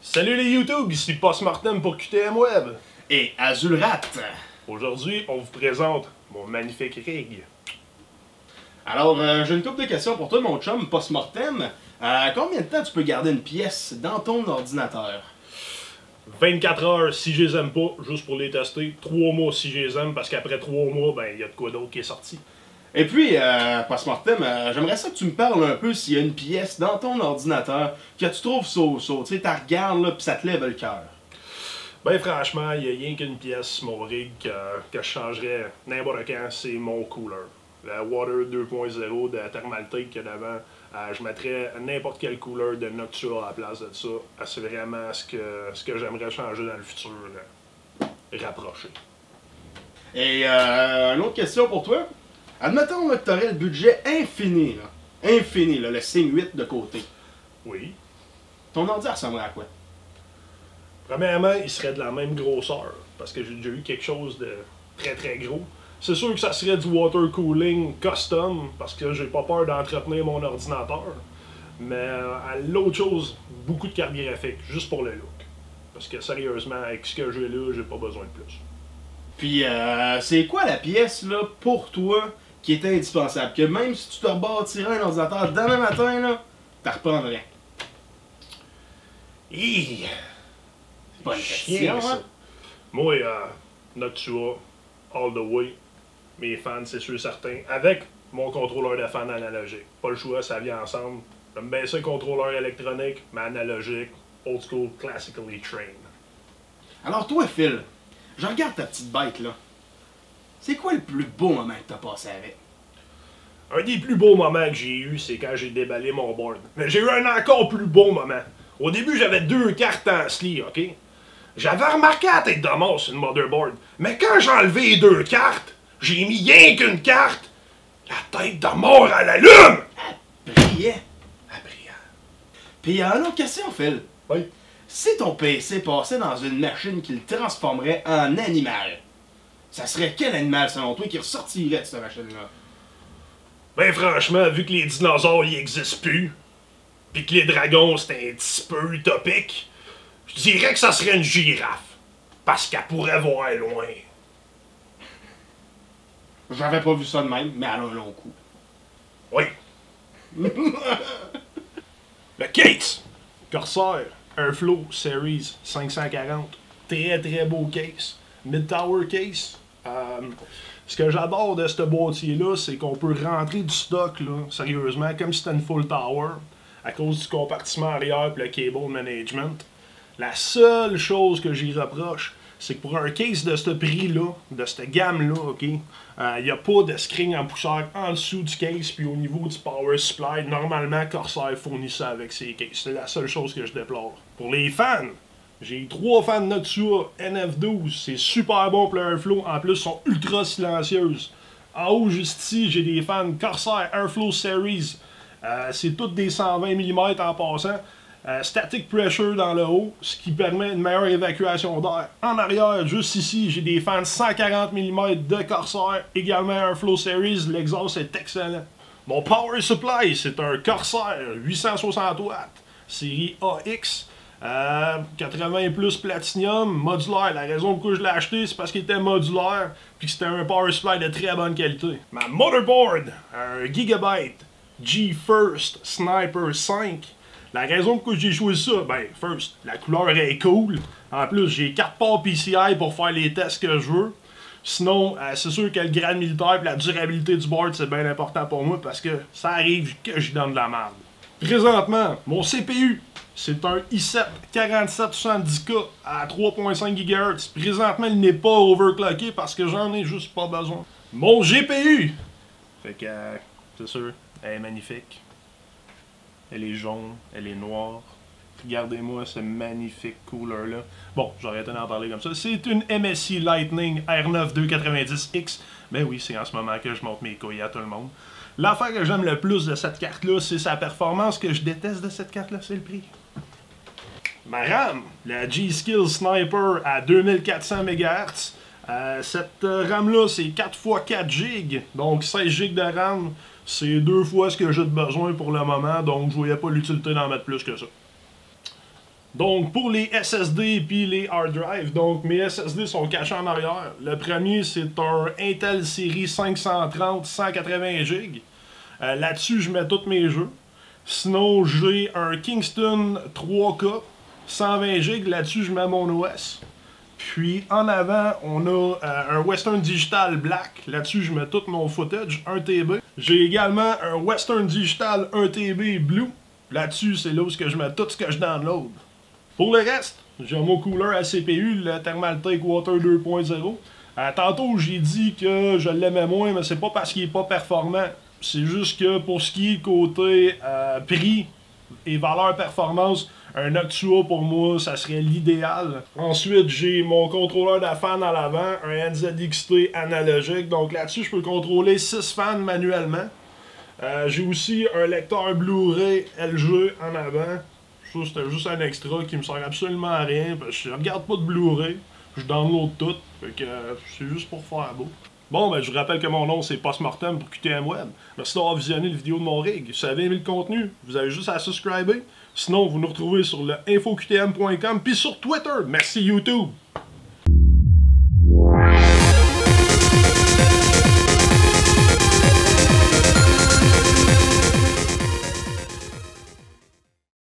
Salut les YouTube, ici Postmortem pour QTM Web. Et Azulrat. Aujourd'hui, on vous présente mon magnifique rig. Alors, j'ai une couple de questions pour toi, mon chum, Postmortem. Combien de temps tu peux garder une pièce dans ton ordinateur? 24 heures si je les aime pas, juste pour les tester. 3 mois si je les aime, parce qu'après 3 mois, ben, il y a de quoi d'autre qui est sorti. Et puis, Postmortem, j'aimerais ça que tu me parles un peu s'il y a une pièce dans ton ordinateur que tu trouves so-so. Tu sais, tu regardes là, puis ça te lève le cœur. Ben franchement, il y a rien qu'une pièce, mon rig, que je changerais n'importe quand, c'est mon cooler. La Water 2.0 de Thermaltake qu'il y a d'avant. Je mettrais n'importe quel cooler de Noctua à la place de ça. C'est vraiment ce que j'aimerais changer dans le futur, là. Rapproché. Et une autre question pour toi. Admettons là, que tu aurais le budget infini, le signe 8 de côté. Oui. Ton ordi ressemblerait à quoi? Premièrement, il serait de la même grosseur, parce que j'ai déjà eu quelque chose de très très gros. C'est sûr que ça serait du water cooling custom, parce que j'ai pas peur d'entretenir mon ordinateur. Mais à l'autre chose, beaucoup de cartes graphiques, juste pour le look. Parce que sérieusement, avec ce que j'ai là, j'ai pas besoin de plus. Puis, c'est quoi la pièce, là, pour toi, qui est indispensable? Que même si tu te rebâtirais un ordinateur demain matin, là, t'en reprendrais. Hi! C'est pas une Chien, question, ça. hein? Moi, Noctua, all the way. Mes fans, c'est sûr certain. Avec mon contrôleur de fan analogique. Pas le choix, ça vient ensemble. J'aime bien ça, contrôleur électronique, mais analogique, old school, classically trained. Alors toi, Phil, je regarde ta petite bête, là. C'est quoi le plus beau moment que t'as passé avec? Un des plus beaux moments que j'ai eu, c'est quand j'ai déballé mon board. Mais j'ai eu un encore plus beau moment. Au début, j'avais 2 cartes en sli, ok? J'avais remarqué la tête de mort sur une motherboard. Mais quand j'ai enlevé les 2 cartes, j'ai mis rien qu'une carte. La tête de mort, elle allume! Brillait. Brillant. Puis, une autre question, Phil. Oui. Si ton PC passait dans une machine qui le transformerait en animal, ça serait quel animal, selon toi, qui ressortirait de cette machine-là? Ben franchement, vu que les dinosaures y existent plus, pis que les dragons c'est un petit peu utopique, je dirais que ça serait une girafe. Parce qu'elle pourrait voir loin. J'avais pas vu ça de même, mais elle a un long coup. Oui. Le case. Corsair Airflow Series 540. Très très beau case. Mid-tower case. Ce que j'adore de ce boîtier-là, c'est qu'on peut rentrer du stock, là, sérieusement, comme si c'était une full tower, à cause du compartiment arrière et le cable management. La seule chose que j'y reproche, c'est que pour un case de ce prix-là, de cette gamme-là, ok, il n'y a pas de screen en poussière en dessous du case, puis au niveau du power supply, normalement, Corsair fournit ça avec ses cases. C'est la seule chose que je déplore. Pour les fans, j'ai 3 fans Noctua NF12, c'est super bon pour le Airflow, en plus, ils sont ultra silencieuses. En haut, juste ici, j'ai des fans Corsair Airflow Series, c'est toutes des 120 mm en passant. Static pressure dans le haut, ce qui permet une meilleure évacuation d'air. En arrière, juste ici, j'ai des fans 140 mm de Corsair, également un Flow Series, l'exhaust est excellent. Mon power supply, c'est un Corsair 860 watts, série AX, 80 plus platinum, modulaire. La raison pourquoi je l'ai acheté, c'est parce qu'il était modulaire, puis que c'était un power supply de très bonne qualité. Ma motherboard, un Gigabyte GeForce Sniper 5. La raison pourquoi j'ai joué ça, ben, first, la couleur est cool. En plus, j'ai 4 ports PCI pour faire les tests que je veux. Sinon, c'est sûr que le grade militaire et la durabilité du board, c'est bien important pour moi parce que ça arrive que j'y donne de la merde. Présentement, mon CPU, c'est un i7 4770K à 3.5 GHz. Présentement, il n'est pas overclocké parce que j'en ai juste pas besoin. Mon GPU, fait que, c'est sûr, elle est magnifique. Elle est jaune, elle est noire. Regardez-moi ce magnifique cooler-là. Bon, j'aurais été d'en parler comme ça. C'est une MSI Lightning R9 290X. Ben oui, c'est en ce moment que je montre mes couilles à tout le monde. L'affaire que j'aime le plus de cette carte-là, c'est sa performance. Ce que je déteste de cette carte-là, c'est le prix. Ma RAM, la G-Skill Sniper à 2400 MHz. Cette RAM-là, c'est 4x4 GB, donc 16 GB de RAM. C'est 2 fois ce que j'ai de besoin pour le moment, donc je voyais pas l'utilité d'en mettre plus que ça. Donc, pour les SSD puis les hard drive, donc mes SSD sont cachés en arrière. Le premier, c'est un Intel série 530 180 GB. Là-dessus, je mets tous mes jeux. Sinon, j'ai un Kingston 3K 120 GB. Là-dessus, je mets mon OS. Puis, en avant, on a un Western Digital Black. Là-dessus, je mets tout mon footage, 1 TB. J'ai également un Western Digital 1 TB Blue. Là-dessus, c'est là où je mets tout ce que je download. Pour le reste, j'ai mon cooler à CPU, le Thermaltake Water 2.0. Tantôt, j'ai dit que je l'aimais moins, mais c'est pas parce qu'il est pas performant. C'est juste que pour ce qui est côté prix et valeur performance, un Noctua pour moi, ça serait l'idéal. Ensuite, j'ai mon contrôleur de fan à l'avant, un NZXT analogique. Donc là-dessus, je peux contrôler 6 fans manuellement. J'ai aussi un lecteur Blu-ray LG en avant. Ça, c'était juste un extra qui me sert absolument à rien. Parce que je regarde pas de Blu-ray. Je download tout. Fait que c'est juste pour faire beau. Bon, ben, je vous rappelle que mon nom, c'est Postmortem pour QTM Web. Merci d'avoir visionné la vidéo de mon rig. Si vous avez aimé le contenu, vous avez juste à subscriber. Sinon, vous nous retrouvez sur le infoqtm.com puis sur Twitter. Merci YouTube!